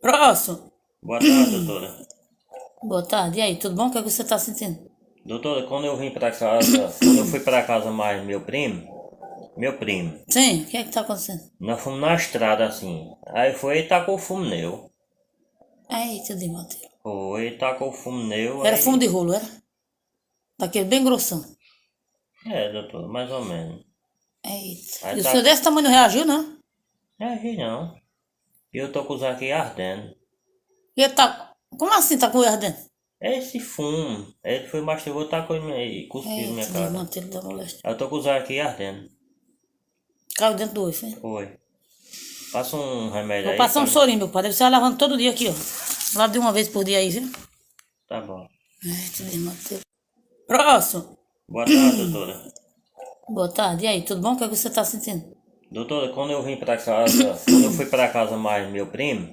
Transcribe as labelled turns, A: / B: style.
A: Próximo.
B: Boa tarde, doutora.
A: Boa tarde. E aí, tudo bom? O que é que você tá sentindo?
B: Doutora, quando eu vim pra casa, quando eu fui pra casa mais meu primo,
A: Sim, o que é que tá acontecendo?
B: nós fomos na estrada assim. Aí foi e tacou fumo nele.
A: Eita, de Mateus.
B: Foi, tacou fumo nele,
A: Era fumo
B: aí.
A: de rolo, era? Daquele bem grossão.
B: É, doutor, mais ou menos.
A: Eita.
B: Aí
A: E o
B: tá.
A: senhor desse tamanho não reagiu, não?
B: É, ri não. E eu tô com os aqui ardendo.
A: E ele tá... Como assim tá com o ardendo?
B: É esse fumo. Ele foi mastigou, tacou em mim e cuspiu na minha
A: Eita, de
B: cara.
A: Mateus da moléstia.
B: Aí eu tô com os aqui ardendo.
A: Caiu dentro do olho, foi?
B: Foi. Passa um remédio
A: Vou
B: aí
A: passar
B: pra
A: um
B: mim.
A: sorinho, meu padre. Você vai lavando todo dia aqui, ó. Lava de uma vez por dia aí, viu?
B: Tá bom.
A: Eita, de Mateus. Próximo.
B: Boa tarde, doutora.
A: Boa tarde. E aí, tudo bom? O que é que você tá sentindo?
B: Doutora, quando eu vim pra casa, quando eu fui pra casa mais